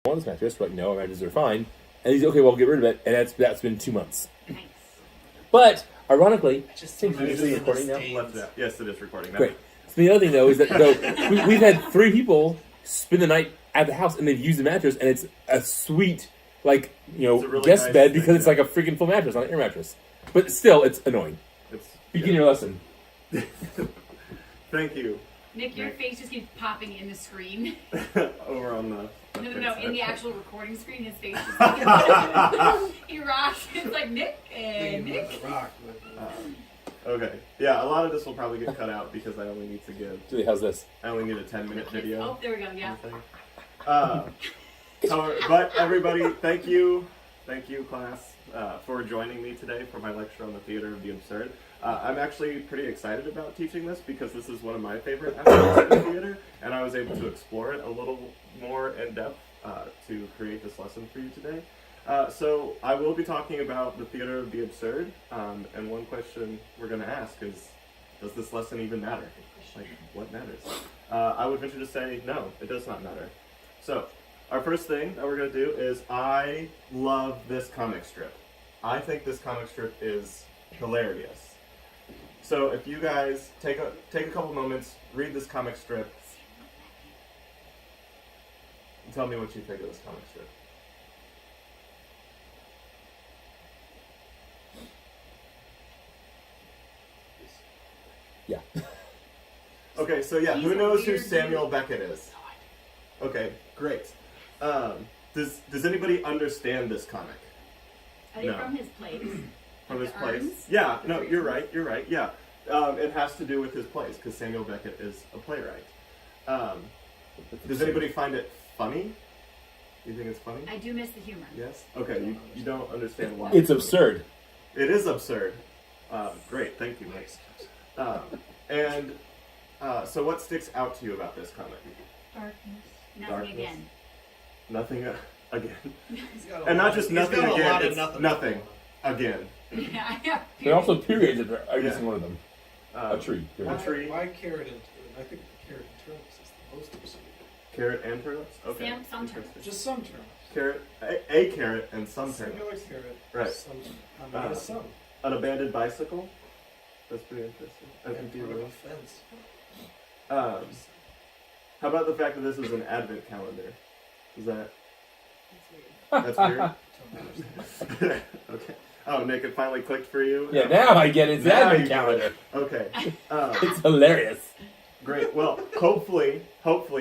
want this mattress? We're like, no, our mattresses are fine. And he's okay, well, get rid of it. And that's been 2 months. Nice. But, ironically, Just is it recording now? left it out. Yes, it is recording now. Great. So the other thing, though, is that we've had 3 people spend the night at the house, and they've used the mattress, and it's a sweet, like, really guest nice bed thing, because it's yeah. like a freaking full mattress on an air mattress. But still, it's annoying. Begin your lesson. Thank you. Nick, your face just keeps popping in the screen. Over on the... No, in the actual recording screen, his face is like, he rocks. It's like, Nick, Nick. Okay. Yeah, a lot of this will probably get cut out because I only need to give... Julie, how's this? I only need a 10-minute video. Oh, there we go, yeah. But everybody, thank you, class, for joining me today for my lecture on the theater of the absurd. I'm actually pretty excited about teaching this because this is one of my favorite aspects of the theater, and I was able to explore it a little more in depth to create this lesson for you today. So I will be talking about the theater of the absurd, and one question we're going to ask is, does this lesson even matter? Like, what matters? I would venture to say, no, it does not matter. So, our first thing that we're going to do is, I love this comic strip. I think this comic strip is hilarious. So if you guys take a couple moments, read this comic strip, and tell me what you think of this comic strip. Yeah. Okay, so yeah, He's who a knows who weird Samuel dude. Beckett is? Okay, great. Does anybody understand this comic? Are they No. from his place? From Like his the plays? urns? Yeah, no, you're right, yeah. It has to do with his plays, because Samuel Beckett is a playwright. Does anybody find it funny? You think it's funny? I do miss the humor. Yes? Okay, you don't understand why. It's absurd. It is absurd. Great, thank you, Mike. So what sticks out to you about this comic? Darkness. Nothing Darkness. again. Nothing again. He's got a And lot not of- just he's nothing got a again, lot of it's nothing. nothing again. Yeah. There are also periods of every Yeah. single one of them. A tree. A tree. Why carrot and turnips? I think the carrot and turnips is the most absurd. Carrot and turnips? Okay. Some turnips. Interesting. Just some turnips. Carrot, a carrot and some Singular turnips. carrot. Right. Some, I mean, some. An abandoned bicycle? That's pretty interesting. An And empty part of room. a fence. How about the fact that this is an advent calendar? Is that... That's weird. That's weird? Don't understand. Okay. Oh, Nick, it finally clicked for you? Yeah, now I get it. It's Now advent you get calendar. Okay. It's hilarious. Great. Well, hopefully,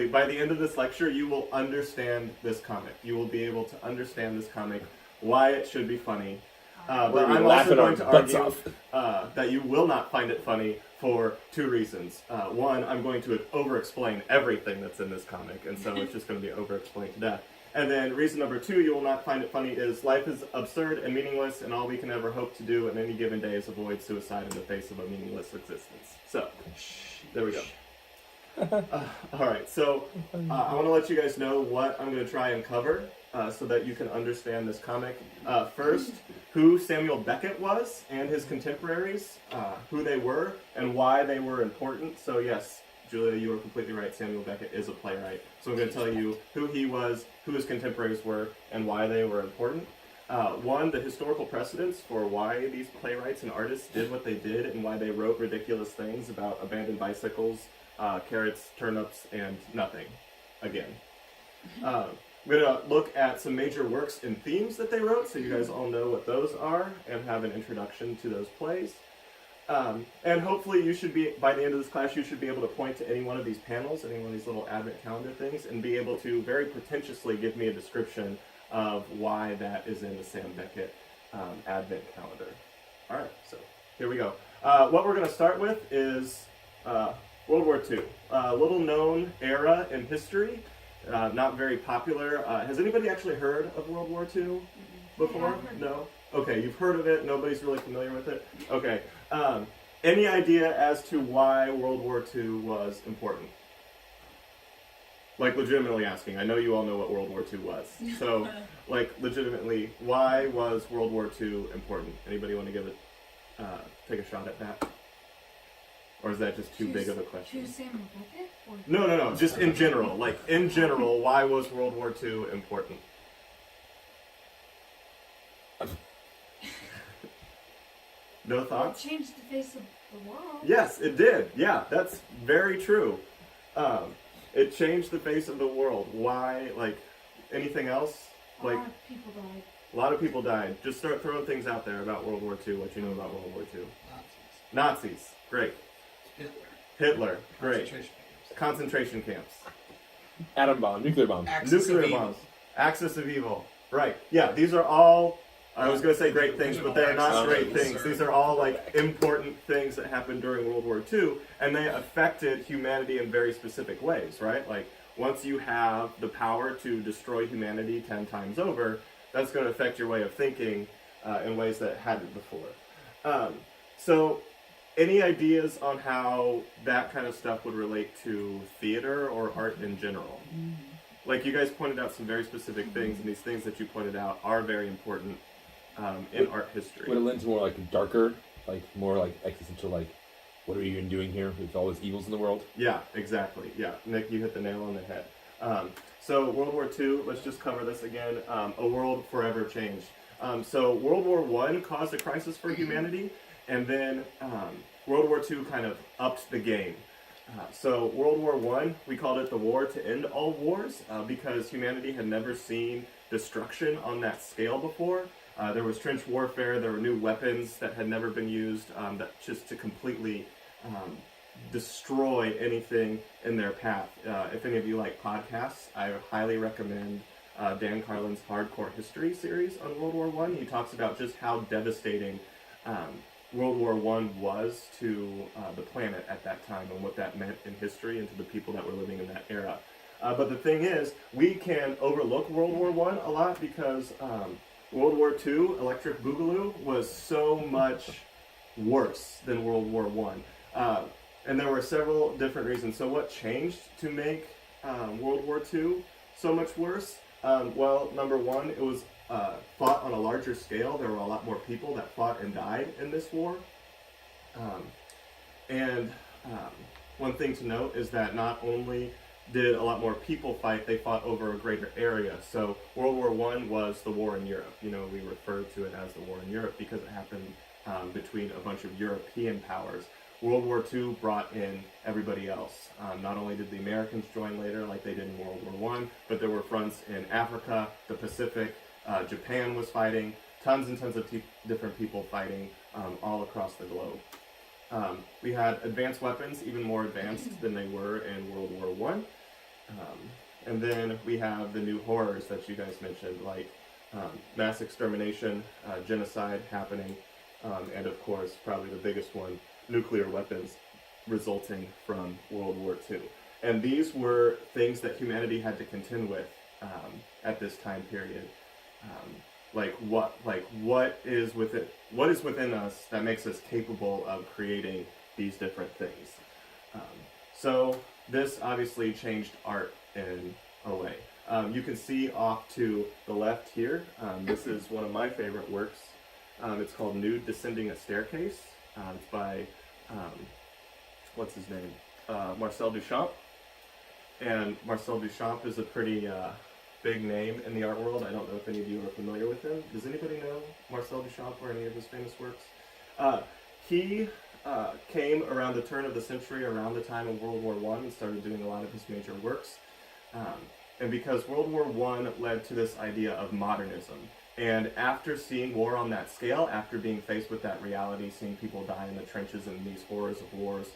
by the end of this lecture, you will understand this comic. You will be able to understand this comic, why it should be funny. But We're I'm also laughing going our to butts argue that you will not find it funny for 2 reasons. One, I'm going to over-explain everything that's in this comic, and so it's just going to be over-explained to death. And then reason number 2 you will not find it funny is life is absurd and meaningless, and all we can ever hope to do in any given day is avoid suicide in the face of a meaningless existence. So, there we go. Alright, so I want to let you guys know what I'm going to try and cover so that you can understand this comic. First, who Samuel Beckett was and his contemporaries, who they were, and why they were important. So yes, Julia, you were completely right. Samuel Beckett is a playwright. So I'm going to tell you who he was, who his contemporaries were, and why they were important. One, the historical precedents for why these playwrights and artists did what they did and why they wrote ridiculous things about abandoned bicycles, carrots, turnips, and nothing. Again. We're going to look at some major works and themes that they wrote, so you guys all know what those are and have an introduction to those plays. And hopefully you should be, by the end of this class, you should be able to point to any one of these panels, any one of these little advent calendar things, and be able to very pretentiously give me a description of why that is in the Sam Beckett advent calendar. Alright, so here we go. What we're going to start with is World War II. Little known era in history, not very popular. Has anybody actually heard of World War II before? No? Okay, you've heard of it, nobody's really familiar with it? Okay. Any idea as to why World War II was important? Like, legitimately asking. I know you all know what World War II was. So, like, legitimately, why was World War II important? Anybody want to give it, take a shot at that? Or is that just too big of a question? Choose Samuel Beckett? No. Just in general. Like, in general, why was World War II important? No Well, it thoughts? changed the face of the world. Yes, it did. Yeah, that's very true. It changed the face of the world. Why? Like, anything else? A Like, lot of people died. a lot of people died. Just start throwing things out there about World War II, what you know about World War II. Nazis. Nazis, great. Hitler. Hitler, great. Concentration camps. Concentration camps. Atom bomb, nuclear bomb. Axis of Nuclear evil. bombs. Axis of evil. Right. Yeah, these are all, I was going to say great things, but they're not great things. These are all, like, important things that happened during World War II, and they affected humanity in very specific ways, right? Like, once you have the power to destroy humanity 10 times over, that's going to affect your way of thinking in ways that hadn't before. So, any ideas on how that kind of stuff would relate to theater or art in general? Like, you guys pointed out some very specific things, and these things that you pointed out are very important in art history. Would it lend to more like darker, like more like existential, like what are we even doing here with all these evils in the world? Yeah, exactly. Yeah, Nick, you hit the nail on the head. So World War II, let's just cover this again. A world forever changed. So World War I caused a crisis for humanity, and then World War II kind of upped the game. So World War I, we called it the war to end all wars because humanity had never seen destruction on that scale before. There was trench warfare, there were new weapons that had never been used that just to completely destroy anything in their path. If any of you like podcasts, I highly recommend Dan Carlin's Hardcore History series on World War I. He talks about just how devastating World War I was to the planet at that time and what that meant in history and to the people that were living in that era. But the thing is, we can overlook World War I a lot because World War II, Electric Boogaloo, was so much worse than World War I. And there were several different reasons. So what changed to make World War II so much worse? Well, number one, it was fought on a larger scale. There were a lot more people that fought and died in this war. One thing to note is that not only did a lot more people fight, they fought over a greater area. So World War I was the war in Europe. You know, we refer to it as the war in Europe because it happened between a bunch of European powers. World War II brought in everybody else. Not only did the Americans join later, like they did in World War I, but there were fronts in Africa, the Pacific, Japan was fighting, tons and tons of different people fighting all across the globe. We had advanced weapons, even more advanced than they were in World War I. And then we have the new horrors that you guys mentioned, like mass extermination, genocide happening, and of course, probably the biggest one, nuclear weapons resulting from World War II. And these were things that humanity had to contend with at this time period. What is within us that makes us capable of creating these different things? So this obviously changed art in a way. You can see off to the left here. This is one of my favorite works. It's called Nude Descending a Staircase. It's by what's his name? Marcel Duchamp. And Marcel Duchamp is a pretty big name in the art world. I don't know if any of you are familiar with him. Does anybody know Marcel Duchamp or any of his famous works? He came around the turn of the century, around the time of World War I, and started doing a lot of his major works. And because World War I led to this idea of modernism, and after seeing war on that scale, after being faced with that reality, seeing people die in the trenches and these horrors of wars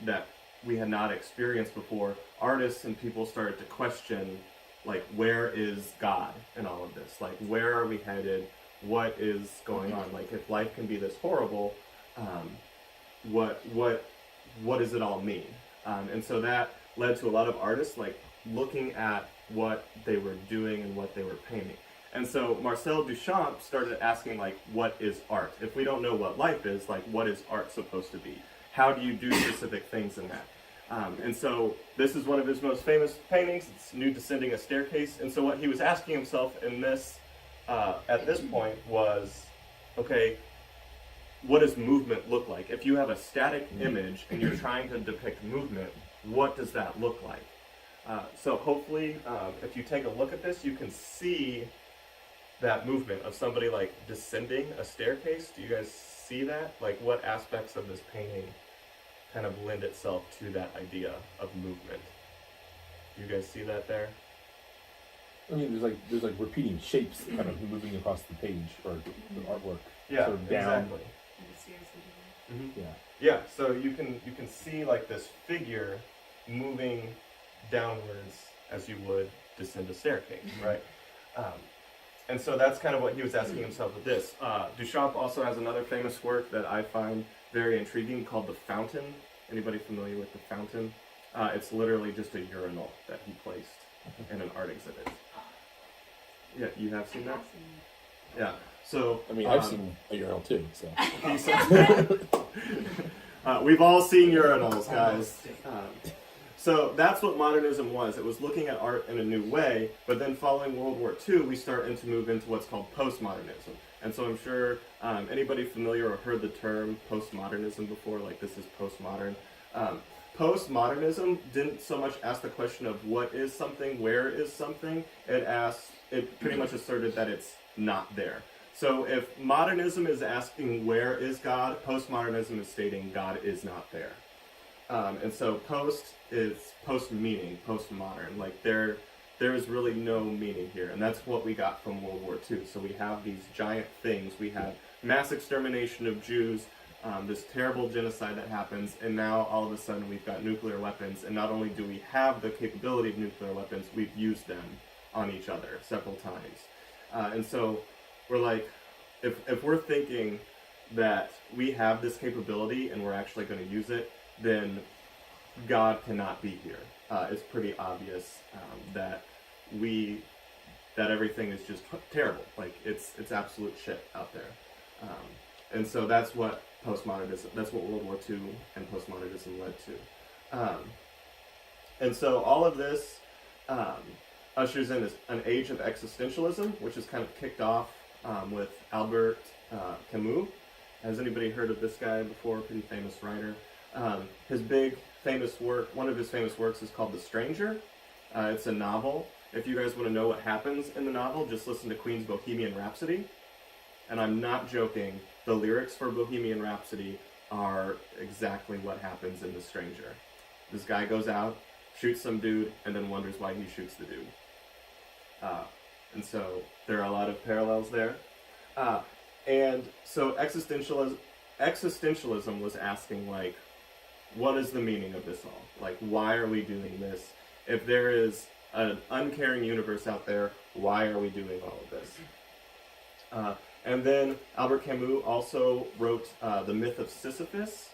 that we had not experienced before, artists and people started to question, like, where is God in all of this? Like, where are we headed? What is going on? Like, if life can be this horrible, what does it all mean? And so that led to a lot of artists, like, looking at what they were doing and what they were painting. And so Marcel Duchamp started asking, like, what is art? If we don't know what life is, like, what is art supposed to be? How do you do specific things in that? And so this is one of his most famous paintings. It's Nude Descending a Staircase. And so what he was asking himself in this, at this point, was, okay, what does movement look like? If you have a static image and you're trying to depict movement, what does that look like? So hopefully, if you take a look at this, you can see that movement of somebody like descending a staircase. Do you guys see that? Like, what aspects of this painting kind of lend itself to that idea of movement? Do you guys see that there? I mean, there's like repeating shapes kind of moving across the page or the artwork. Yeah, sort of down. exactly. Mm-hmm. Yeah. Yeah, so you can see like this figure moving downwards as you would descend a staircase, right? And so that's kind of what he was asking himself with this. Duchamp also has another famous work that I find very intriguing called The Fountain. Anybody familiar with The Fountain? It's literally just a urinal that he placed in an art exhibit. Yeah, you have seen that? Yeah. So I mean, I've seen a urinal too, so. We've all seen urinals, guys. So that's what modernism was. It was looking at art in a new way, but then following World War II, we start to move into what's called postmodernism. And so I'm sure anybody familiar or heard the term postmodernism before, like this is postmodern. Postmodernism didn't so much ask the question of what is something, where is something. It pretty much asserted that it's not there. So if modernism is asking where is God, postmodernism is stating God is not there. And so post is post-meaning, post-modern. Like there is really no meaning here. And that's what we got from World War II. So we have these giant things. We have mass extermination of Jews, this terrible genocide that happens, and now all of a sudden we've got nuclear weapons. And not only do we have the capability of nuclear weapons, we've used them on each other several times. And so we're like, if we're thinking that we have this capability and we're actually going to use it, then God cannot be here. It's pretty obvious that everything is just terrible. Like it's absolute shit out there. And so that's what postmodernism, that's what World War II and postmodernism led to. And so all of this ushers in an age of existentialism, which is kind of kicked off with Albert Camus. Has anybody heard of this guy before? Pretty famous writer. His big famous work, one of his famous works is called The Stranger. It's a novel. If you guys want to know what happens in the novel, just listen to Queen's Bohemian Rhapsody. And I'm not joking, the lyrics for Bohemian Rhapsody are exactly what happens in The Stranger. This guy goes out, shoots some dude, and then wonders why he shoots the dude. And so there are a lot of parallels there. And so existentialism was asking, like, what is the meaning of this all? Like, why are we doing this? If there is an uncaring universe out there, why are we doing all of this? And then Albert Camus also wrote The Myth of Sisyphus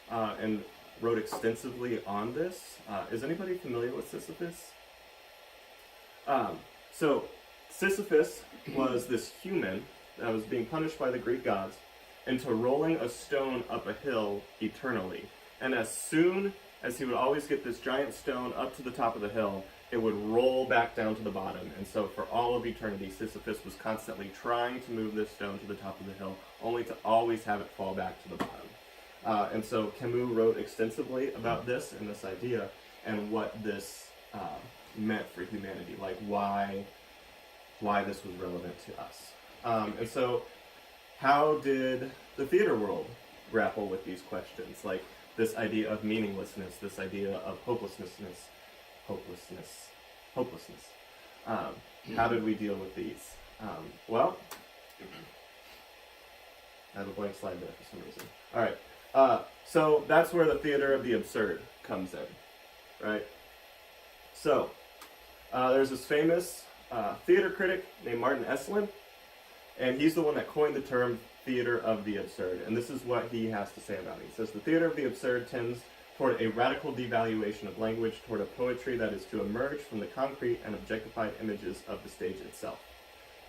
and wrote extensively on this. Is anybody familiar with Sisyphus? So Sisyphus was this human that was being punished by the Greek gods into rolling a stone up a hill eternally. And as soon as he would always get this giant stone up to the top of the hill, it would roll back down to the bottom. And so for all of eternity, Sisyphus was constantly trying to move this stone to the top of the hill, only to always have it fall back to the bottom. And so Camus wrote extensively about this and this idea and what this meant for humanity, like why this was relevant to us. And so how did the theater world grapple with these questions? Like this idea of meaninglessness, this idea of hopelessness. How did we deal with these? Well, I have a blank slide there for some reason. All right. So that's where the theater of the absurd comes in, right? So there's this famous theater critic named Martin Esslin, and he's the one that coined the term theater of the absurd. And this is what he has to say about it. He says, the theater of the absurd tends toward a radical devaluation of language, toward a poetry that is to emerge from the concrete and objectified images of the stage itself.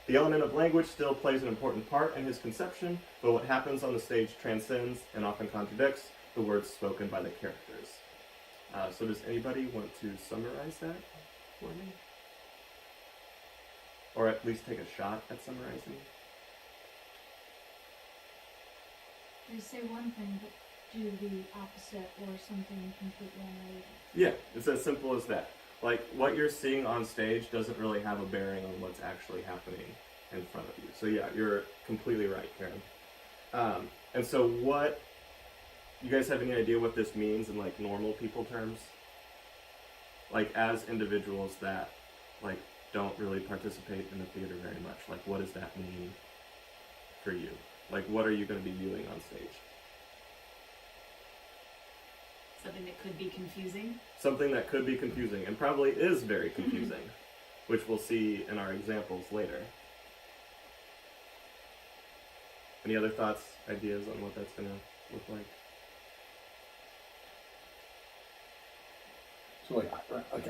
The element of language still plays an important part in his conception, but what happens on the stage transcends and often contradicts the words spoken by the characters. So does anybody want to summarize that for me? Or at least take a shot at summarizing? You say one thing, but do the opposite or something completely unrelated. Yeah, it's as simple as that. Like, what you're seeing on stage doesn't really have a bearing on what's actually happening in front of you. So yeah, you're completely right, Karen. And so what, you guys have any idea what this means in like normal people terms? Like as individuals that like don't really participate in the theater very much, like what does that mean for you? Like what are you going to be viewing on stage? Something that could be confusing. Something that could be confusing and probably is very confusing, which we'll see in our examples later. Any other thoughts, ideas on what that's going to look like? So like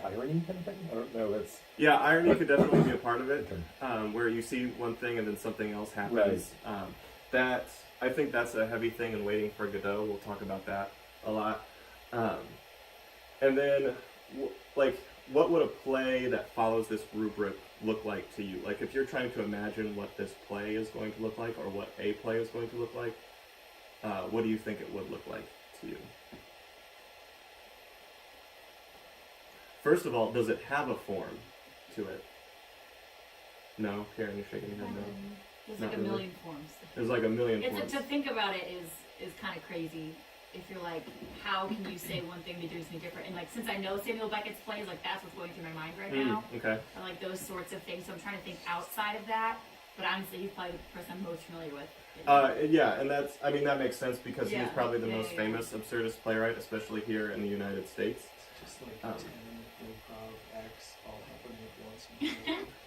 irony kind of thing? I don't know. That's Yeah, irony could definitely be a part of it, okay. where you see one thing and then something else happens. That I think that's a heavy thing in Waiting for Godot. We'll talk about that a lot. And then, like, what would a play that follows this rubric look like to you? Like, if you're trying to imagine what this play is going to look like, or what a play is going to look like, what do you think it would look like to you? First of all, does it have a form to it? No? Karen, you're shaking your head no. There's Not like a really. million forms. There's like a million It's forms. to think about it is kind of crazy. If you're like, how can you say one thing to do something different? And like, since I know Samuel Beckett's plays, like that's what's going through my mind right now. Okay. Or like those sorts of things. So I'm trying to think outside of that. But honestly, he's probably the person I'm most familiar with. Yeah, and that's, I mean, that makes sense because he's Yeah. probably the Yeah, most yeah. famous absurdist playwright, especially here in the United States. It's just like Um, 10 improv acts all happening at once.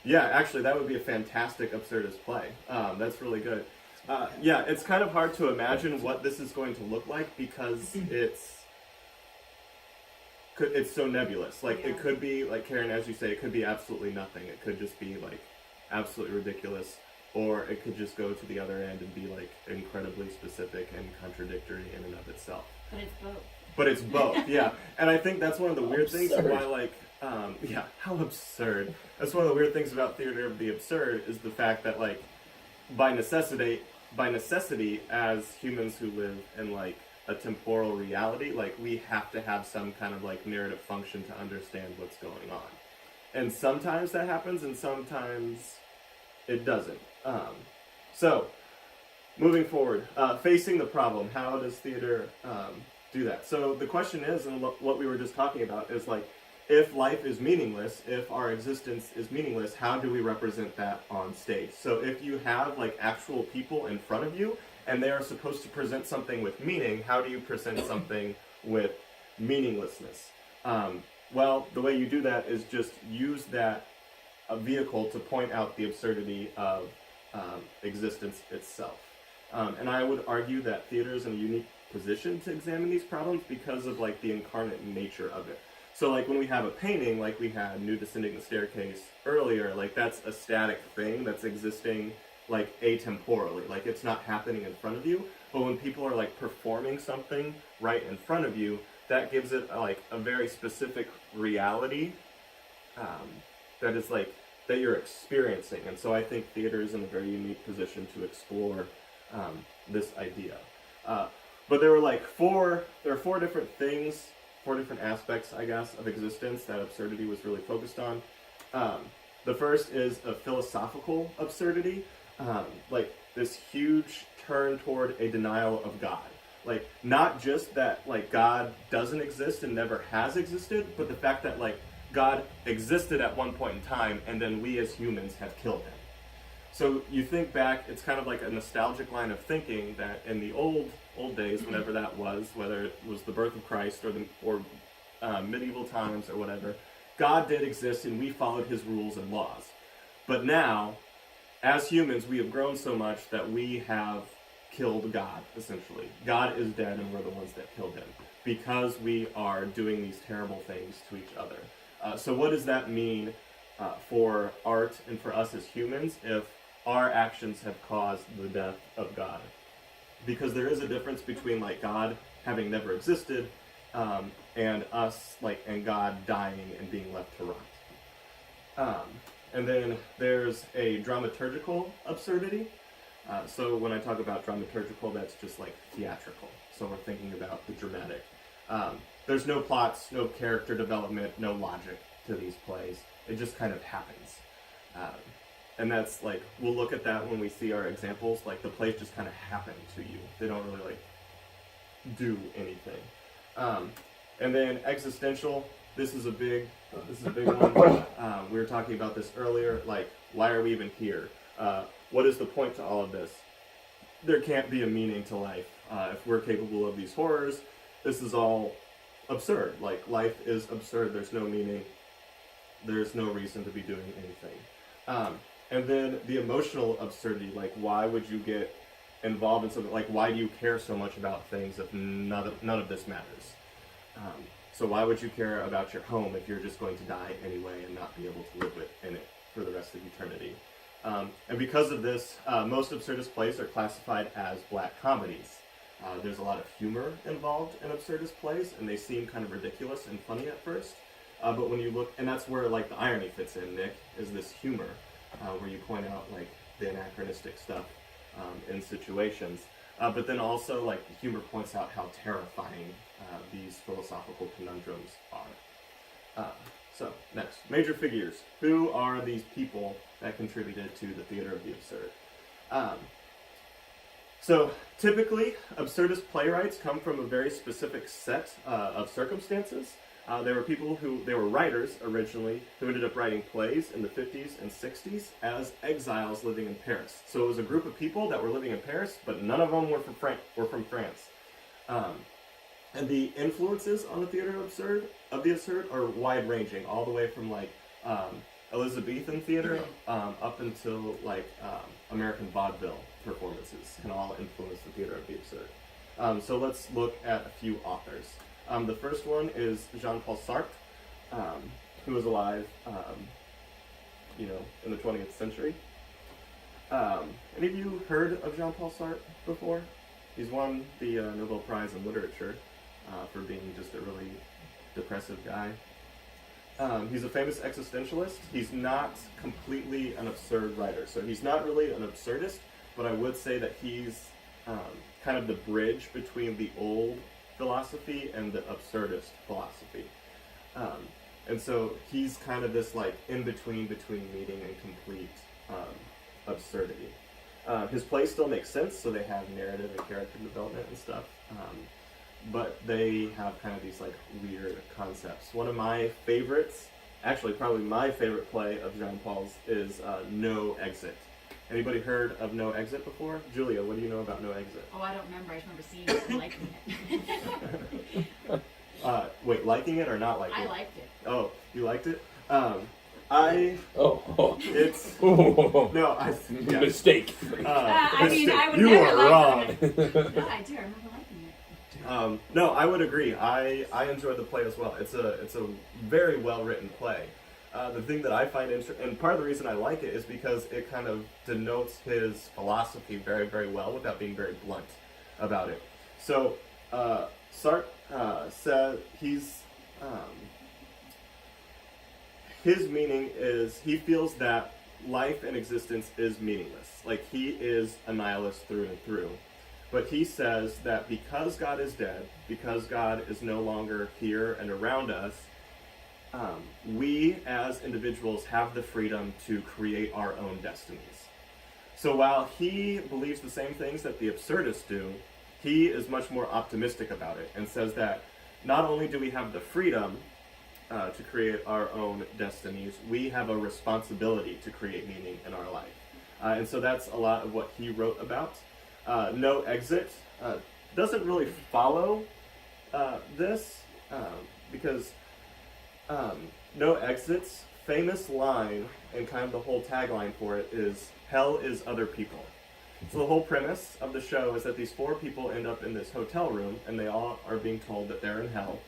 Yeah, actually, that would be a fantastic absurdist play. That's really good. Yeah, it's kind of hard to imagine what this is going to look like because it's so nebulous. Like, it Yeah. could be, like Karen, as you say, it could be absolutely nothing. It could just be, like, absolutely ridiculous. Or it could just go to the other end and be, like, incredibly specific and contradictory in and of itself. But it's both. But it's both, yeah. And I think that's one of the weird things Absurd. why, like, yeah, how absurd. That's one of the weird things about theater of the absurd is the fact that, like, by necessity, as humans who live in, like, a temporal reality, like, we have to have some kind of, like, narrative function to understand what's going on. And sometimes that happens, and sometimes it doesn't. So, moving forward, facing the problem, how does theater do that? So the question is, and what we were just talking about, is like, if life is meaningless, if our existence is meaningless, how do we represent that on stage? So if you have like actual people in front of you, and they are supposed to present something with meaning, how do you present something with meaninglessness? Well, the way you do that is just use that vehicle to point out the absurdity of existence itself. And I would argue that theater is in a unique position to examine these problems because of like the incarnate nature of it. So like when we have a painting, like we had Nude Descending the Staircase earlier, like that's a static thing that's existing like atemporally, like it's not happening in front of you. But when people are like performing something right in front of you, that gives it like a very specific reality that is like that you're experiencing. And so I think theater is in a very unique position to explore this idea. But there are four different things, four different aspects, I guess, of existence that absurdity was really focused on. The first is a philosophical absurdity, like this huge turn toward a denial of God. Like, not just that, like, God doesn't exist and never has existed, but the fact that, like, God existed at one point in time, and then we as humans have killed him. So you think back, it's kind of like a nostalgic line of thinking that in the old days, whenever that was, whether it was the birth of Christ or medieval times or whatever, God did exist and we followed his rules and laws. But now, as humans, we have grown so much that we have killed God, essentially. God is dead and we're the ones that killed him because we are doing these terrible things to each other. So what does that mean for art and for us as humans if our actions have caused the death of God? Because there is a difference between like God having never existed and us, like, and God dying and being left to rot. And then there's a dramaturgical absurdity. So when I talk about dramaturgical, that's just like theatrical. So we're thinking about the dramatic. There's no plots, no character development, no logic to these plays. It just kind of happens. And that's like, we'll look at that when we see our examples. Like, the plays just kind of happen to you. They don't really like do anything. And then existential. This is a big one. We were talking about this earlier. Like, why are we even here? What is the point to all of this? There can't be a meaning to life. If we're capable of these horrors, this is all absurd. Like, life is absurd. There's no meaning. There's no reason to be doing anything. And then the emotional absurdity. Like, why would you get involved in something? Like, why do you care so much about things if none of this matters? So why would you care about your home if you're just going to die anyway and not be able to live in it for the rest of eternity? And because of this, most absurdist plays are classified as black comedies. There's a lot of humor involved in absurdist plays, and they seem kind of ridiculous and funny at first. But when you look, and that's where like the irony fits in, Nick, is this humor, where you point out like the anachronistic stuff in situations. But then also like the humor points out how terrifying these philosophical conundrums are. So, next, major figures. Who are these people that contributed to the theater of the absurd? So, typically, absurdist playwrights come from a very specific set of circumstances. They were writers originally who ended up writing plays in the 50s and 60s as exiles living in Paris. So it was a group of people that were living in Paris, but none of them were from France. And the influences on the theater of the absurd are wide-ranging, all the way from like Elizabethan theater up until like American vaudeville performances can all influence the theater of the absurd. So let's look at a few authors. The first one is Jean-Paul Sartre, who was alive, in the 20th century. Any of you heard of Jean-Paul Sartre before? He's won the Nobel Prize in Literature for being just a really depressive guy. He's a famous existentialist. He's not completely an absurd writer, so he's not really an absurdist, but I would say that he's kind of the bridge between the old philosophy and the absurdist philosophy. And so he's kind of this like in-between between meaning and complete absurdity. His plays still make sense, so they have narrative and character development and stuff, but they have kind of these like weird concepts. One of my favorites, actually probably my favorite play of Jean-Paul's, is No Exit. Anybody heard of No Exit before? Julia, what do you know about No Exit? Oh, I don't remember. I just remember seeing it and liking it. Wait, liking it or not liking it? I liked it. Oh, you liked it? It's no, yeah. Mistake. I mean, I would You never are like wrong. it. No, I do. I remember liking it. No, I would agree. I enjoyed the play as well. It's a very well written play. The thing that I find interesting, and part of the reason I like it, is because it kind of denotes his philosophy very, very well without being very blunt about it. So, Sartre said his meaning is, he feels that life and existence is meaningless. Like, he is a nihilist through and through. But he says that because God is dead, because God is no longer here and around us, we as individuals have the freedom to create our own destinies. So while he believes the same things that the absurdists do, he is much more optimistic about it and says that not only do we have the freedom to create our own destinies, we have a responsibility to create meaning in our life. And so that's a lot of what he wrote about. No Exit doesn't really follow this because No Exit's famous line and kind of the whole tagline for it is, hell is other people. So the whole premise of the show is that these four people end up in this hotel room and they all are being told that they're in hell.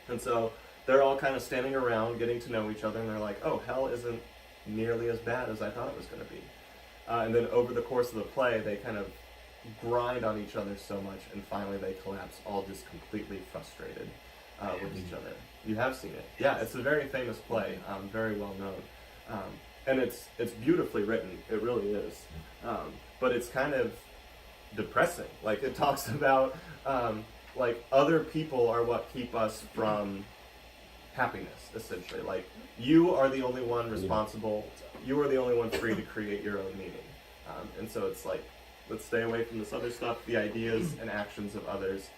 And so they're all kind of standing around getting to know each other, and they're like, oh, hell isn't nearly as bad as I thought it was going to be. And then over the course of the play, they kind of grind on each other so much, and finally they collapse, all just completely frustrated with each other. You have seen it. Yeah, it's a very famous play, very well known. and it's beautifully written. It really is. But it's kind of depressing. Like it talks about like other people are what keep us from happiness, essentially. Like you are the only one responsible. You are the only one free to create your own meaning. And so it's like, let's stay away from this other stuff. The ideas and actions of others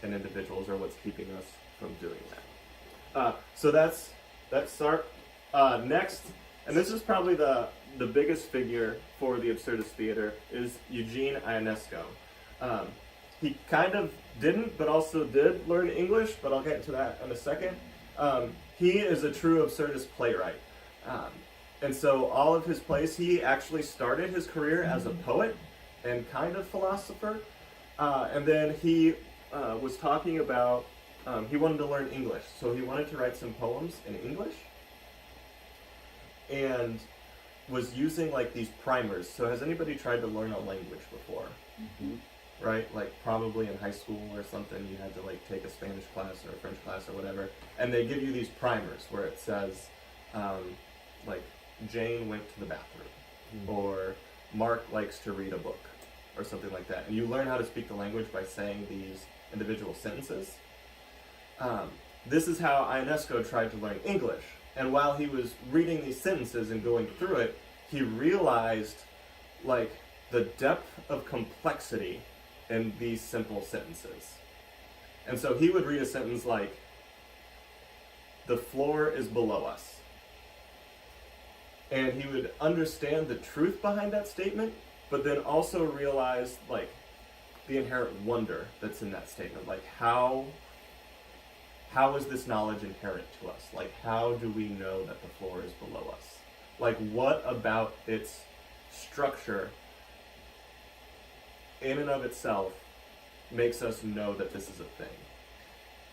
and individuals are what's keeping us from doing that. So that's Sartre. Next, and this is probably the biggest figure for the absurdist theater, is Eugene Ionesco. He kind of didn't, but also did learn English, but I'll get into that in a second. He is a true absurdist playwright. And so all of his plays, he actually started his career as a poet and kind of philosopher. And then he was talking about, he wanted to learn English. So he wanted to write some poems in English. And was using like these primers. So has anybody tried to learn a language before? Mm-hmm. Right? Like probably in high school or something, you had to like take a Spanish class or a French class or whatever. And they give you these primers where it says, like, Jane went to the bathroom, or Mark likes to read a book, or something like that. And you learn how to speak the language by saying these individual sentences. This is how Ionesco tried to learn English. And while he was reading these sentences and going through it, he realized, like, the depth of complexity in these simple sentences. And so he would read a sentence like, "The floor is below us." And he would understand the truth behind that statement, but then also realize, like, the inherent wonder that's in that statement. Like, how is this knowledge inherent to us? Like, how do we know that the floor is below us? Like, what about its structure in and of itself makes us know that this is a thing?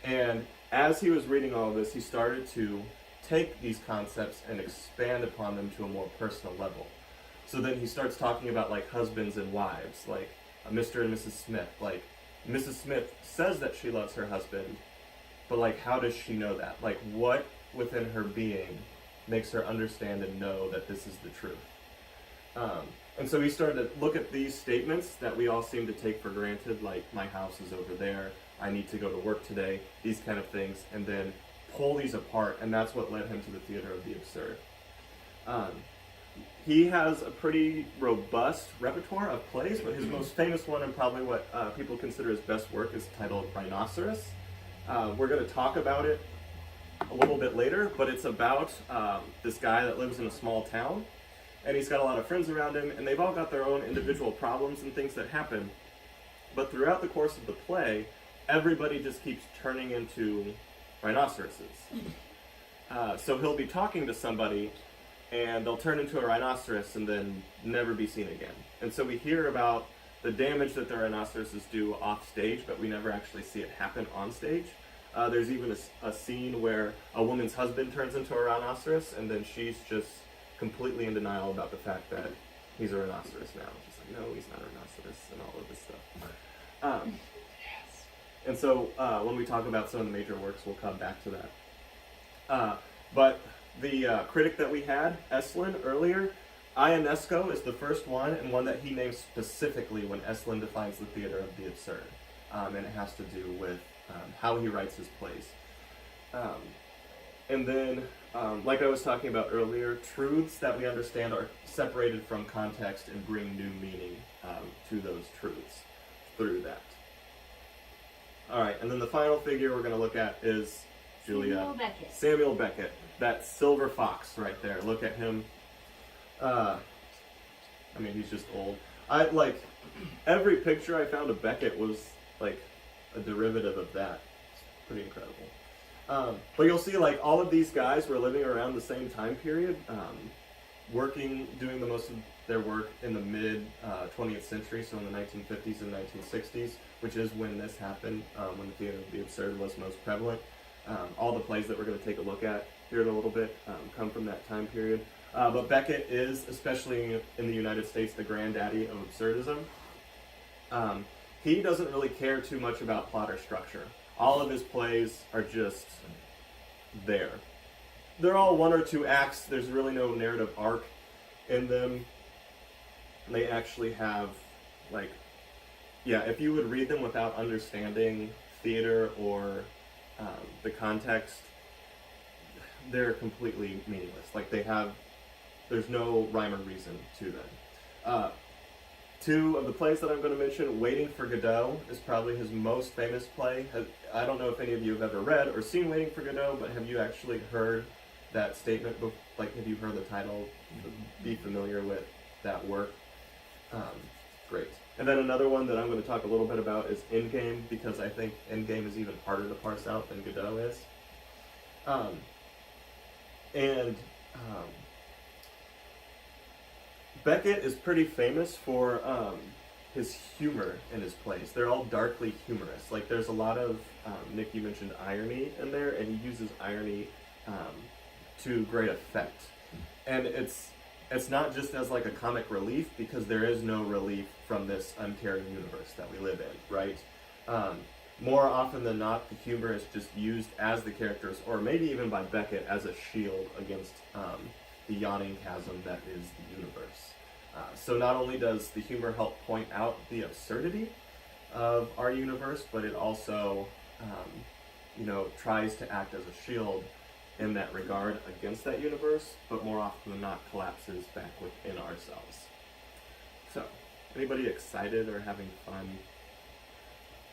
And as he was reading all of this, he started to take these concepts and expand upon them to a more personal level. So then he starts talking about, like, husbands and wives, like Mr. and Mrs. Smith. Like, Mrs. Smith says that she loves her husband, but, like, how does she know that? Like, what within her being makes her understand and know that this is the truth? And so he started to look at these statements that we all seem to take for granted, like, my house is over there, I need to go to work today, these kind of things, and then pull these apart, and that's what led him to the theater of the absurd. He has a pretty robust repertoire of plays, but his most famous one, and probably what people consider his best work, is titled Rhinoceros. We're going to talk about it a little bit later, but it's about this guy that lives in a small town, and he's got a lot of friends around him, and they've all got their own individual problems and things that happen. But throughout the course of the play, everybody just keeps turning into rhinoceroses. So he'll be talking to somebody, and they'll turn into a rhinoceros and then never be seen again. And so we hear about the damage that the rhinoceroses do off stage, but we never actually see it happen on stage. There's even a scene where a woman's husband turns into a rhinoceros, and then she's just completely in denial about the fact that he's a rhinoceros now. She's like, no, he's not a rhinoceros, and all of this stuff. And so when we talk about some of the major works, we'll come back to that. But the critic that we had, Estlin, earlier, Ionesco is the first one, and one that he names specifically when Estlin defines the theater of the absurd. And it has to do with how he writes his plays. And then, like I was talking about earlier, truths that we understand are separated from context and bring new meaning to those truths through that. All right, and then the final figure we're going to look at is Julia. Samuel Beckett. That silver fox right there. Look at him. I mean, he's just old. Every picture I found of Beckett was like a derivative of that. It's pretty incredible. But you'll see, like, all of these guys were living around the same time period, doing the most of their work in the mid 20th century, so in the 1950s and 1960s, which is when this happened, when the theater of the absurd was most prevalent. All the plays that we're going to take a look at here in a little bit come from that time period. But Beckett is, especially in the United States, the granddaddy of absurdism. He doesn't really care too much about plot or structure. All of his plays are just there. They're all one or two acts. There's really no narrative arc. in them. They actually have, like, yeah, if you would read them without understanding theater or the context, they're completely meaningless. Like, there's no rhyme or reason to them. Two of the plays that I'm going to mention, Waiting for Godot is probably his most famous play. I don't know if any of you have ever read or seen Waiting for Godot, but have you actually heard that statement? Like, have you heard the title? Be familiar with that work? Great. And then another one that I'm going to talk a little bit about is Endgame, because I think Endgame is even harder to parse out than Godot is. Beckett is pretty famous for his humor in his plays. They're all darkly humorous. Like, there's a lot of, Nick, you mentioned irony in there, and he uses irony to great effect. And it's not just as like a comic relief, because there is no relief from this uncaring universe that we live in, right? More often than not, the humor is just used as the characters, or maybe even by Beckett, as a shield against the yawning chasm that is the universe. So not only does the humor help point out the absurdity of our universe, but it also, tries to act as a shield in that regard against that universe, but more often than not collapses back within ourselves. So, anybody excited or having fun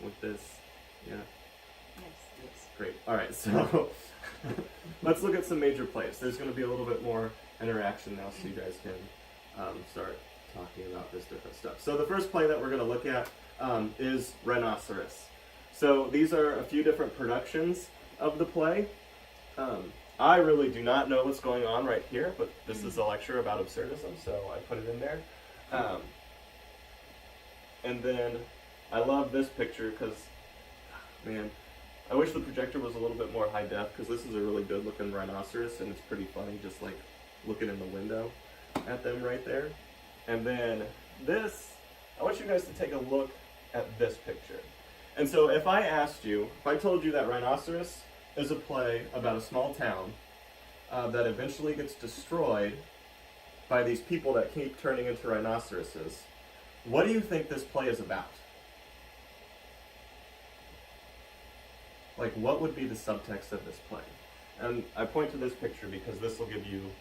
with this? Yeah? Yes. Great. All right, so let's look at some major plays. There's going to be a little bit more interaction now, so you guys can start talking about this different stuff. So the first play that we're going to look at is Rhinoceros. So these are a few different productions of the play. I really do not know what's going on right here, but this is a lecture about absurdism, so I put it in there. And then I love this picture because, man, I wish the projector was a little bit more high def, because this is a really good looking rhinoceros, and it's pretty funny just like looking in the window at them right there. And then this, I want you guys to take a look at this picture. And so if I told you that Rhinoceros is a play about a small town that eventually gets destroyed by these people that keep turning into rhinoceroses, what do you think this play is about? Like, what would be the subtext of this play? And I point to this picture because this will give you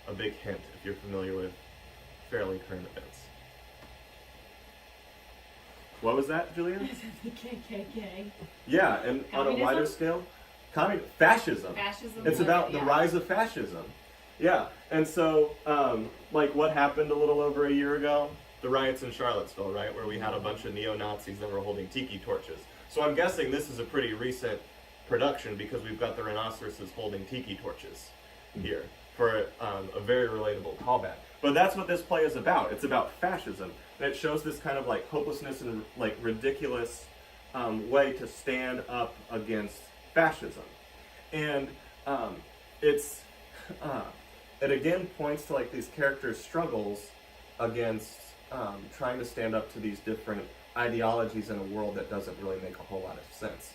a big hint if you're familiar with fairly current events. What was that, Julia? The KKK. Yeah, and on a wider Communism? scale, fascism. Fascism. It's about the rise of fascism. Yeah, and so, like what happened a little over a year ago? The riots in Charlottesville, right? Where we had a bunch of neo-Nazis that were holding tiki torches. So I'm guessing this is a pretty recent production because we've got the rhinoceroses holding tiki torches here for a very relatable callback. But that's what this play is about. It's about fascism. And it shows this kind of like hopelessness and like ridiculous way to stand up against fascism. And it again points to like these characters' struggles against trying to stand up to these different ideologies in a world that doesn't really make a whole lot of sense.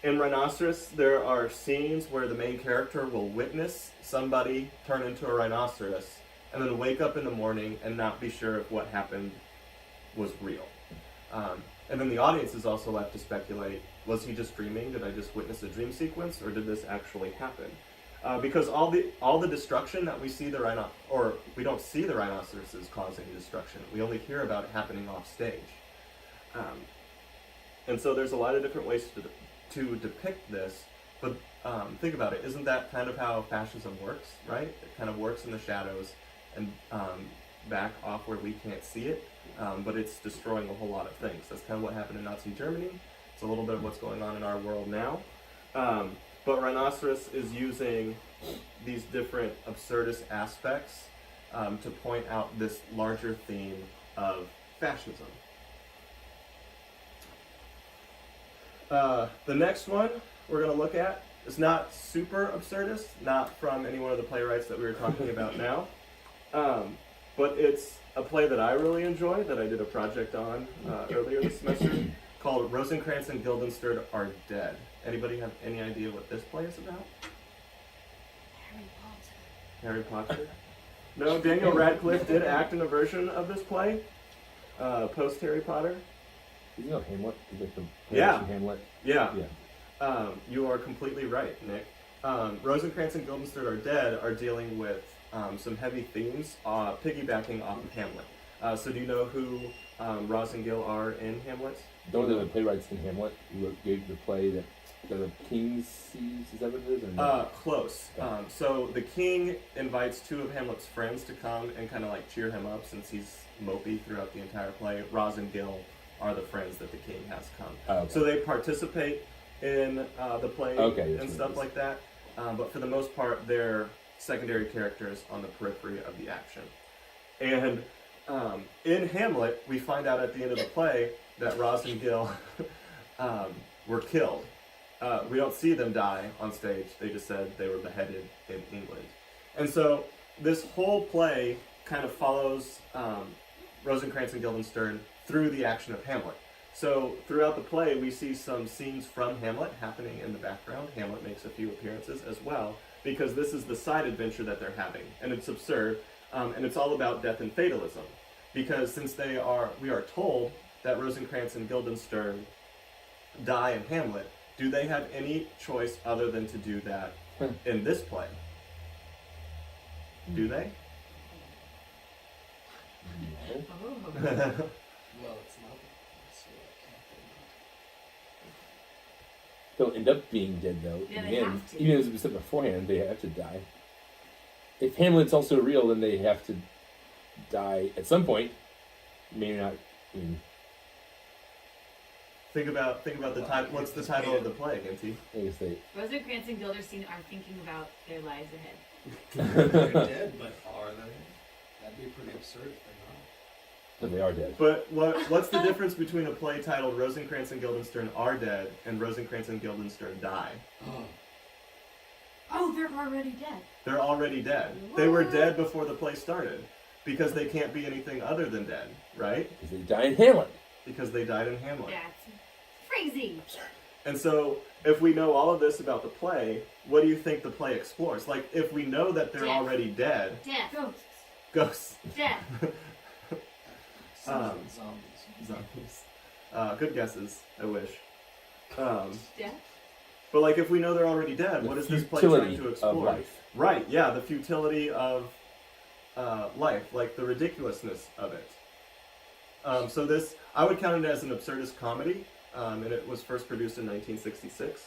In Rhinoceros, there are scenes where the main character will witness somebody turn into a rhinoceros and then wake up in the morning and not be sure if what happened was real. And then the audience is also left to speculate, was he just dreaming? Did I just witness a dream sequence, or did this actually happen? Because all the destruction that we see we don't see the rhinoceroses causing destruction. We only hear about it happening off stage. And so there's a lot of different ways to depict this, but think about it. Isn't that kind of how fascism works, right? It kind of works in the shadows and back off where we can't see it, but it's destroying a whole lot of things. That's kind of what happened in Nazi Germany. It's a little bit of what's going on in our world now. But Rhinoceros is using these different absurdist aspects to point out this larger theme of fascism. The next one we're going to look at is not super absurdist, not from any one of the playwrights that we were talking about now, but it's a play that I really enjoy, that I did a project on earlier this semester, called Rosencrantz and Guildenstern Are Dead. Anybody have any idea what this play is about? Harry Potter. Harry Potter? No, Daniel Radcliffe did act in a version of this play, post Harry Potter. You know Hamlet? Is it the Yeah. Hamlet? Yeah. Yeah. You are completely right, Nick. Rosencrantz and Guildenstern Are Dead are dealing with some heavy themes, piggybacking off of Hamlet. So do you know who Roz and Gil are in Hamlet? Don't know the playwrights in Hamlet who gave the play that the King's Seas, is that what it is? Or no? Close. Yeah. So the king invites two of Hamlet's friends to come and kind of like cheer him up since he's mopey throughout the entire play. Roz and Gil are the friends that the king has come. Oh, okay. So they participate in the play Okay, that's and what stuff it is. like that. But for the most part, they're secondary characters on the periphery of the action. And in Hamlet, we find out at the end of the play that Roz and Gil were killed. We don't see them die on stage. They just said they were beheaded in England. And so this whole play kind of follows Rosencrantz and Guildenstern through the action of Hamlet. So throughout the play, we see some scenes from Hamlet happening in the background. Hamlet makes a few appearances as well, because this is the side adventure that they're having. And it's absurd, and it's all about death and fatalism. Because since we are told that Rosencrantz and Guildenstern die in Hamlet, do they have any choice other than to do that in this play? Do they? Oh. Well, it's not. So can't They'll end up being dead though. Yeah, in they the end. have to. Even as it was said beforehand, they have to die. If Hamlet's also real, then they have to die at some point. Maybe not. I mean, Think about the title. What's the title of the play, Ginty? I guess they. Rosencrantz and Guildenstern are thinking about their lives ahead. they're dead, but are they? That'd be pretty absurd if they're not. But they are dead. But what's the difference between a play titled Rosencrantz and Guildenstern Are Dead and Rosencrantz and Guildenstern Die? Oh, they're already dead. They're already dead. They were dead before the play started because they can't be anything other than dead, right? Because they die in Hamlet. Because they died in Hamlet. That's crazy. And so, if we know all of this about the play, what do you think the play explores? Like, if we know that they're Death. already dead, Death. ghosts, Death. Zombies. zombies. Good guesses, I wish. Death. But like, if we know they're already dead, The what is this play trying futility to of explore? life. Right, yeah, the futility of life, like the ridiculousness of it. So this, I would count it as an absurdist comedy, and it was first produced in 1966.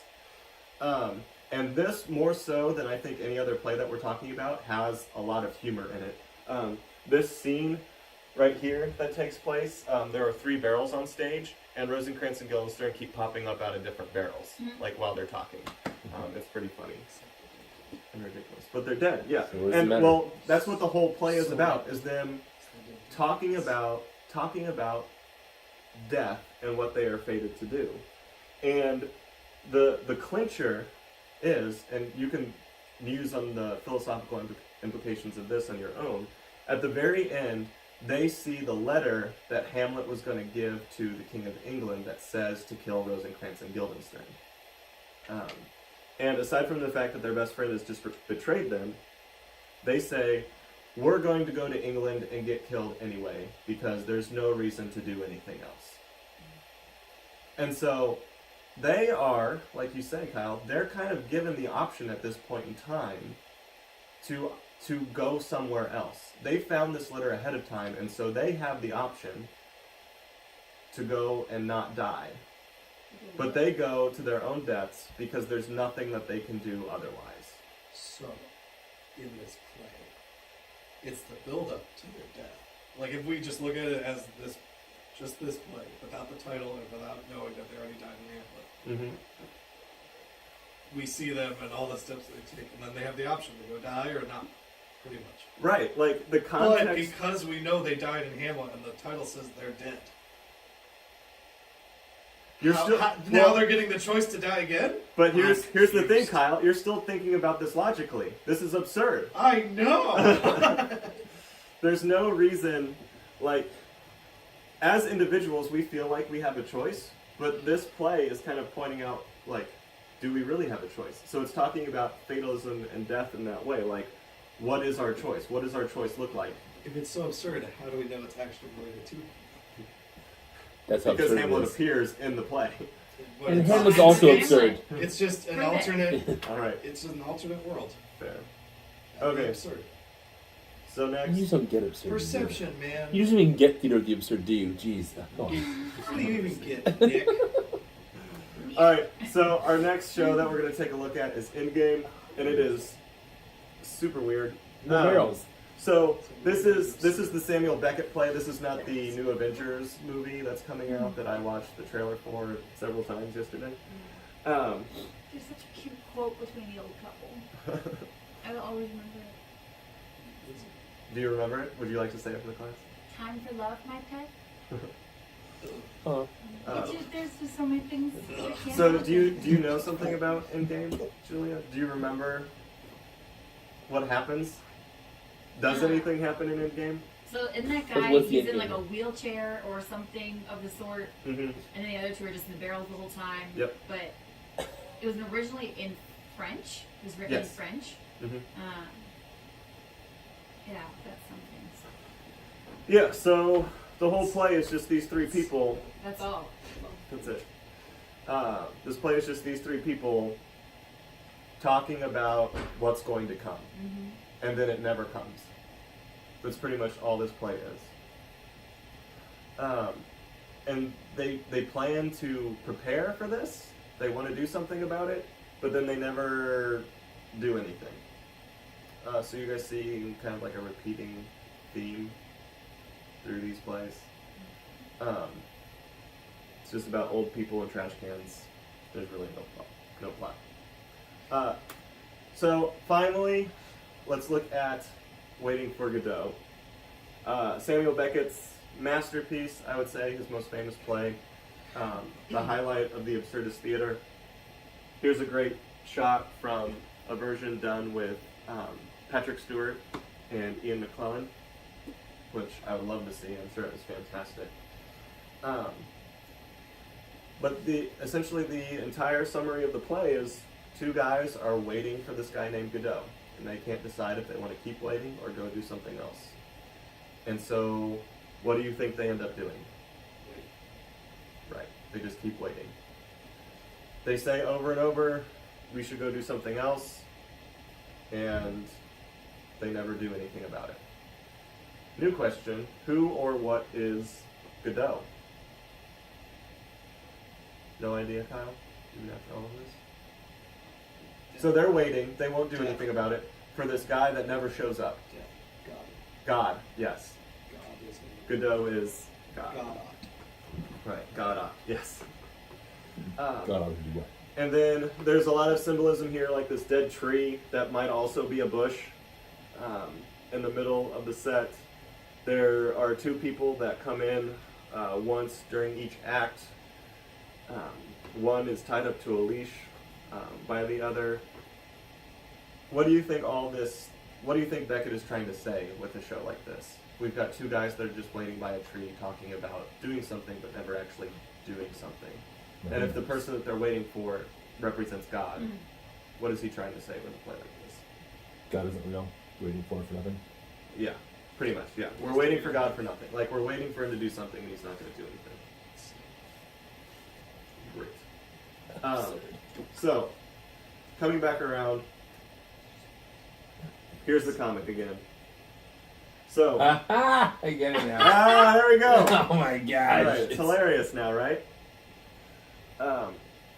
And this, more so than I think any other play that we're talking about, has a lot of humor in it. This scene right here that takes place, there are 3 barrels on stage, and Rosencrantz and Guildenstern keep popping up out of different barrels, like while they're talking. It's pretty funny and ridiculous. But they're dead, yeah. So what does it And matter? well, that's what the whole play is about, is them talking about death and what they are fated to do. And the clincher is, and you can muse on the philosophical implications of this on your own, at the very end, they see the letter that Hamlet was going to give to the King of England that says to kill Rosencrantz and Guildenstern. And aside from the fact that their best friend has just betrayed them, they say, we're going to go to England and get killed anyway, because there's no reason to do anything else. And so, they are, like you say, Kyle, they're kind of given the option at this point in time to go somewhere else. They found this letter ahead of time, and so they have the option to go and not die. But they go to their own deaths because there's nothing that they can do otherwise. So, in this play, it's the build-up to their death. Like, if we just look at it as this play, without the title and without knowing that they already died in Hamlet, we see them and all the steps they take, and then they have the option to go die or not, pretty much. Right, like the But context. because we know they died in Hamlet and the title says they're dead, You're now well, they're getting the choice to die again? But here's I'm the thing, confused. Kyle. You're still thinking about this logically. This is absurd. I know! There's no reason, like, as individuals, we feel like we have a choice, but this play is kind of pointing out, like, do we really have a choice? So it's talking about fatalism and death in that way. Like, what is our choice? What does our choice look like? If it's so absurd, how do we know it's actually related to? That's how Because absurd it Hamlet is. appears in the play. But And it's Hamlet's not- also Hamlet. absurd. It's just an Prove it. alternate. All right, It's an alternate world. fair. That'd be Okay. Absurd. So You next, just don't get absurd. Perception, man. You just don't even get theater of the absurd, do you? Jeez. Come on. What do you even get, Nick? all right. So our next show that we're gonna take a look at is Endgame, and it is super weird. No barrels. So this is the Samuel Beckett play. This is not the new Avengers movie that's coming out that I watched the trailer for several times yesterday. There's such a cute quote between the old couple. I will always remember it. Do you remember it? Would you like to say it for the class? Time for love, my pet. Huh. It's just, there's just so many things. that can't So happen. do you know something about Endgame, Julia? Do you remember what happens? Does anything happen in Endgame? So isn't that But guy? what's the He's in like endgame? a wheelchair or something of the sort, Mm-hmm. and then the other two are just in the barrels the whole time. Yep. But it was originally in French. It was written Yes. in French. Mm-hmm. Yeah, that's something. Yeah. So the whole play is just these three people. That's all. That's it. This play is just these three people talking about what's going to come, and then it never comes. That's pretty much all this play is. And they plan to prepare for this. They want to do something about it, but then they never do anything. So you guys see kind of like a repeating theme through these plays. It's just about old people and trash cans. There's really no plot. So finally, let's look at Waiting for Godot. Samuel Beckett's masterpiece, I would say, his most famous play. The highlight of the absurdist theater. Here's a great shot from a version done with Patrick Stewart and Ian McClellan, which I would love to see. I'm sure it was fantastic. But essentially the entire summary of the play is two guys are waiting for this guy named Godot, and they can't decide if they want to keep waiting or go do something else. And so, what do you think they end up doing? Right, they just keep waiting. They say over and over, we should go do something else, and they never do anything about it. New question, who or what is Godot? No idea, Kyle? Even after all of this? So they're waiting, they won't do anything about it, for this guy that never shows up. Yeah. God, yes. God is Godot is God. God. Right, God, yes. God, I would do what? And then there's a lot of symbolism here, like this dead tree that might also be a bush. In the middle of the set, there are two people that come in once during each act. One is tied up to a leash by the other. What do you think what do you think Beckett is trying to say with a show like this? We've got two guys that are just waiting by a tree talking about doing something but never actually doing something. And if the person that they're waiting for represents God, what is he trying to say with a play like this? God isn't real. Waiting for nothing. Yeah, pretty much, yeah. We're waiting for God for nothing. Like, we're waiting for him to do something and he's not going to do anything. Great. So, coming back around, here's the comic again. So, I get it now. there we go. Oh my gosh. All right, it's hilarious now, right?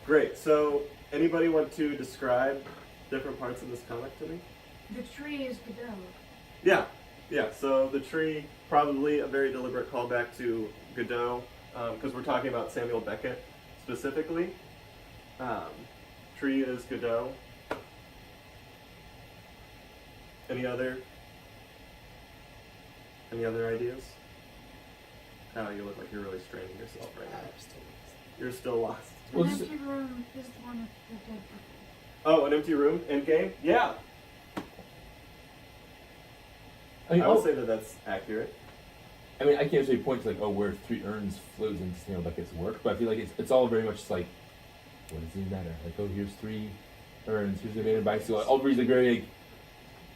Great. So, anybody want to describe different parts of this comic to me? The tree is Godot. Yeah. So the tree, probably a very deliberate callback to Godot, because we're talking about Samuel Beckett specifically. Tree is Godot. Any other ideas? Oh, you look like you're really straining yourself right now. You're still lost. An Well, empty room is one of the dead people. Oh, an empty room? Endgame? Yeah. I mean, I would say that that's accurate. I can't necessarily point to like, oh, where three urns flows into Samuel Beckett's work, but I feel like it's all very much just like, what does it matter? Like, oh, here's three urns, here's the man in bicycle. All these like very,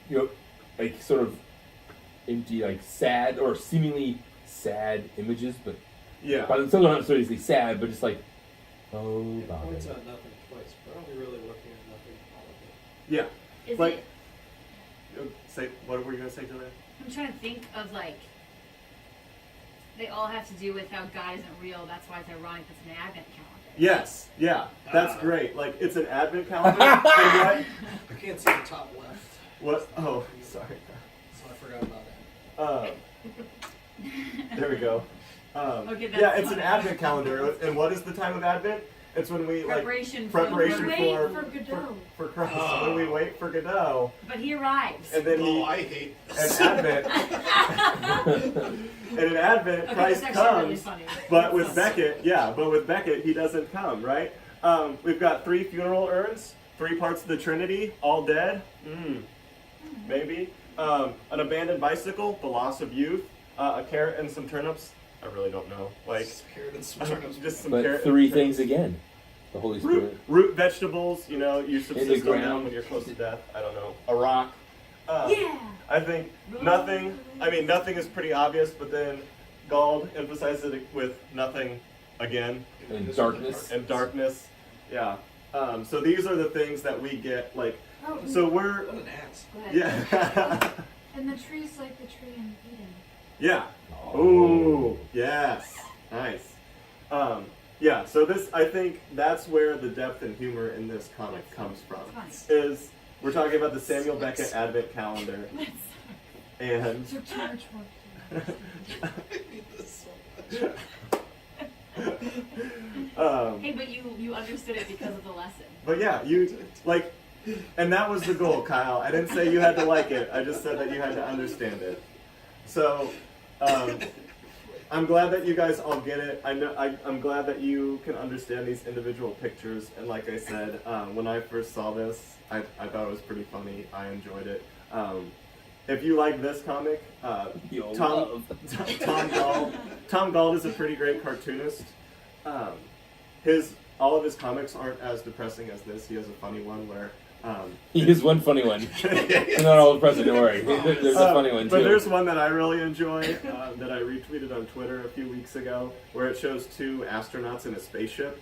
like, like sort of empty, like sad or seemingly sad images, but Yeah. some are not necessarily sad, but just like, oh, It bother. points out nothing twice. But are we really looking at nothing all of it? Yeah. Is Like- it? Say what were you gonna say, Julia? I'm trying to think of like. They all have to do with how God isn't real. That's why it's ironic. It's an Advent calendar. Yes. Yeah. That's Ah. great. Like it's an advent calendar. And I can't see the top left, what? Oh, sorry. so I forgot about that. There we go. Okay, that's yeah, it's an fine. advent calendar, and what is the time of Advent? It's when we like Preparation. preparation Wait for for Godot. for Christ. Ah. When we wait for Godot, But he arrives. and then Oh, he I hate and this. Advent and in Advent Okay, Christ that's actually really comes. funny. But with Beckett, he doesn't come, right? We've got 3 funeral urns, 3 parts of the Trinity, all dead. Maybe. An abandoned bicycle, the loss of youth, a carrot and some turnips. I really don't know. Like, Carrot and some turnips. just some But carrot 3 and things turnips. again. The Holy Spirit. Root vegetables, you know, you the subsist on them ground. when you're close to death. I don't know. A rock. Yeah. I think nothing is pretty obvious, but then Gald emphasizes it with nothing again. And darkness. And darkness. Yeah. So these are the things that we get, like, Oh, so we're, What an ass. go ahead. yeah. And the tree's like the tree in Eden. Yeah. Ooh, yes. Nice. Yeah, so this, I think that's where the depth and humor in this comic comes from. That's Is we're talking about the Samuel Beckett Advent Calendar, and So too much work. I hate this so much. Hey, but you understood it because of the lesson. but yeah, you like, and that was the goal, Kyle. I didn't say you had to like it. I just said that you had to understand it. So, I'm glad that you guys all get it. I'm glad that you can understand these individual pictures. And like I said, when I first saw this, I thought it was pretty funny. I enjoyed it. If you like this comic, You'll Tom Gald is a pretty great cartoonist. All of his comics aren't as depressing as this. He has a funny one where. He is one funny one. They're not all depressing, don't worry. There's a funny one, But too. there's one that I really enjoy that I retweeted on Twitter a few weeks ago, where it shows 2 astronauts in a spaceship,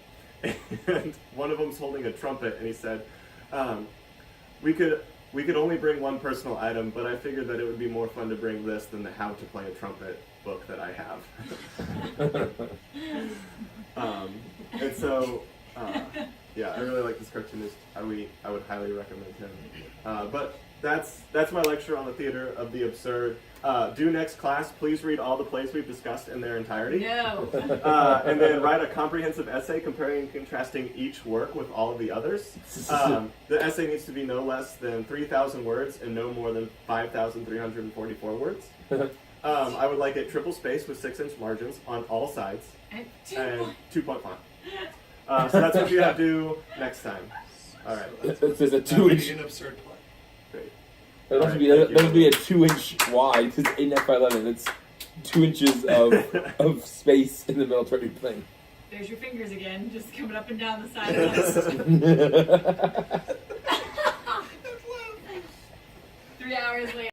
and one of them's holding a trumpet, and he said, "We could only bring one personal item, but I figured that it would be more fun to bring this than the How to Play a Trumpet book that I have." And so. Yeah, I really like this cartoonist. I would highly recommend him. But that's my lecture on the theater of the absurd. Due next class, please read all the plays we've discussed in their entirety. No. And then write a comprehensive essay comparing and contrasting each work with all of the others. The essay needs to be no less than 3,000 words and no more than 5,344 words. I would like it triple spaced with 6-inch margins on all sides and 2-point font. So that's what you have to do next time. All right. It says a That would be 2-inch. an absurd play. Great. That would Alright, be thank you. that would be a 2-inch wide. It's 8.5 by 11. It's 2 inches of space in the middle of the thing. There's your fingers again, just coming up and down the sidelines.